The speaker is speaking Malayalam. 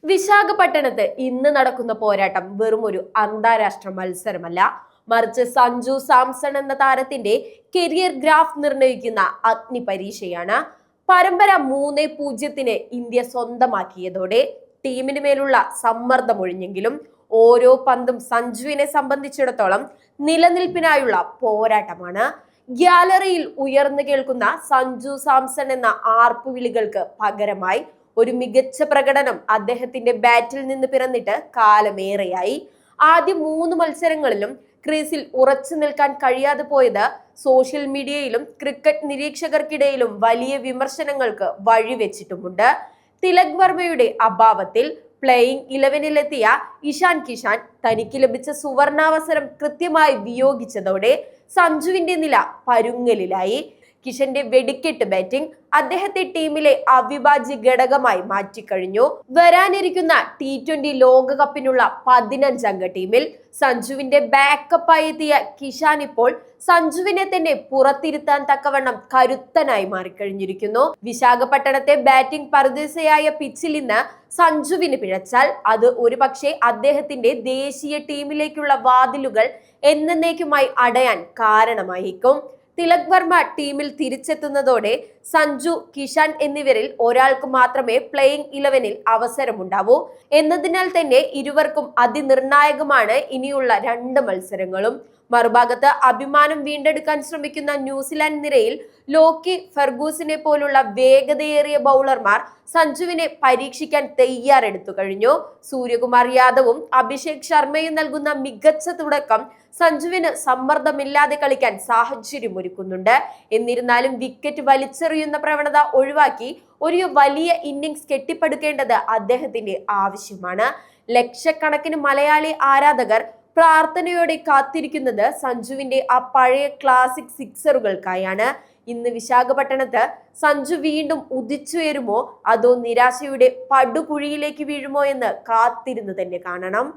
വിശാഖപട്ടണത്ത് ഇന്ന് നടക്കുന്ന പോരാട്ടം വെറും ഒരു അന്താരാഷ്ട്ര മത്സരമല്ല, മറിച്ച് സഞ്ജു സാംസൺ എന്ന താരത്തിന്റെ കരിയർ ഗ്രാഫ് നിർണ്ണയിക്കുന്ന അഗ്നി പരീക്ഷയാണ്. പരമ്പര 3-0 ഇന്ത്യ സ്വന്തമാക്കിയതോടെ ടീമിന് മേലുള്ള സമ്മർദ്ദം ഒഴിഞ്ഞെങ്കിലും ഓരോ പന്തും സഞ്ജുവിനെ സംബന്ധിച്ചിടത്തോളം നിലനിൽപ്പിനായുള്ള പോരാട്ടമാണ്. ഗ്യാലറിയിൽ ഉയർന്നു കേൾക്കുന്ന സഞ്ജു സാംസൺ എന്ന ആർപ്പുവിളികൾക്ക് പകരമായി ഒരു മികച്ച പ്രകടനം അദ്ദേഹത്തിന്റെ ബാറ്റിൽ നിന്ന് പിറന്നിട്ട് കാലമേറെയായി. ആദ്യ 3 മത്സരങ്ങളിലും ക്രീസിൽ ഉറച്ചു നിൽക്കാൻ കഴിയാതെ പോയത് സോഷ്യൽ മീഡിയയിലും ക്രിക്കറ്റ് നിരീക്ഷകർക്കിടയിലും വലിയ വിമർശനങ്ങൾക്ക് വഴിവെച്ചിട്ടുമുണ്ട്. തിലക് വർമ്മയുടെ അഭാവത്തിൽ പ്ലേയിങ് 11-ലെത്തിയ ഇഷാൻ കിഷാൻ തനിക്ക് ലഭിച്ച സുവർണാവസരം കൃത്യമായി വിയോഗിച്ചതോടെ സഞ്ജുവിന്റെ നില പരുങ്ങലിലായി. കിഷന്റെ വെടിക്കെട്ട് ബാറ്റിംഗ് അദ്ദേഹത്തെ ടീമിലെ അവിഭാജ്യ ഘടകമായി മാറ്റിക്കഴിഞ്ഞു. വരാനിരിക്കുന്ന T20 ലോകകപ്പിനുള്ള 15 അംഗ ടീമിൽ സഞ്ജുവിന്റെ ബാക്കപ്പായി എത്തിയ കിഷാൻ ഇപ്പോൾ സഞ്ജുവിനെ തന്നെ പുറത്തിരുത്താൻ തക്കവണ്ണം കരുത്തനായി മാറിക്കഴിഞ്ഞിരിക്കുന്നു. വിശാഖപട്ടണത്തെ ബാറ്റിംഗ് പറുദീസയായ പിച്ചിൽ ഇന്ന് സഞ്ജുവിന് പിഴച്ചാൽ അത് ഒരുപക്ഷെ അദ്ദേഹത്തിന്റെ ദേശീയ ടീമിലേക്കുള്ള വാതിലുകൾ എന്നേക്കുമായി അടയാൻ കാരണമായിരിക്കും. തിലക് വർമ്മ ടീമിൽ തിരിച്ചെത്തുന്നതോടെ സഞ്ജു, കിഷാൻ എന്നിവരിൽ ഒരാൾക്ക് മാത്രമേ പ്ലേയിങ് 11-ൽ അവസരമുണ്ടാവൂ എന്നതിനാൽ തന്നെ ഇരുവർക്കും അതിനിർണായകമാണ് ഇനിയുള്ള 2 മത്സരങ്ങളും. മറുഭാഗത്ത് അഭിമാനം വീണ്ടെടുക്കാൻ ശ്രമിക്കുന്ന ന്യൂസിലാൻഡ് നിരയിൽ ലോക്കി ഫെർഗൂസിനെ പോലുള്ള വേഗതയേറിയ ബൗളർമാർ സഞ്ജുവിനെ പരീക്ഷിക്കാൻ തയ്യാറെടുത്തു കഴിഞ്ഞു. സൂര്യകുമാർ യാദവും അഭിഷേക് ശർമ്മയും നൽകുന്ന മികച്ച തുടക്കം സഞ്ജുവിന് സമ്മർദ്ദമില്ലാതെ കളിക്കാൻ സാഹചര്യമൊരുക്കുന്നുണ്ട്. എന്നിരുന്നാലും വിക്കറ്റ് വലിച്ചെറിയുന്ന പ്രവണത ഒഴിവാക്കി ഒരു വലിയ ഇന്നിംഗ്സ് കെട്ടിപ്പടുക്കേണ്ടത് അദ്ദേഹത്തിന്റെ ആവശ്യമാണ്. ലക്ഷക്കണക്കിന് മലയാളി ആരാധകർ പ്രാർത്ഥനയോടെ കാത്തിരിക്കുന്നത് സഞ്ജുവിന്റെ ആ പഴയ ക്ലാസിക് സിക്സറുകൾക്കായാണ്. ഇന്ന് വിശാഖപട്ടണത്ത് സഞ്ജു വീണ്ടും ഉദിച്ചുയരുമോ അതോ നിരാശയുടെ പടുകുഴിയിലേക്ക് വീഴുമോ എന്ന് കാത്തിരുന്ന് തന്നെ കാണണം.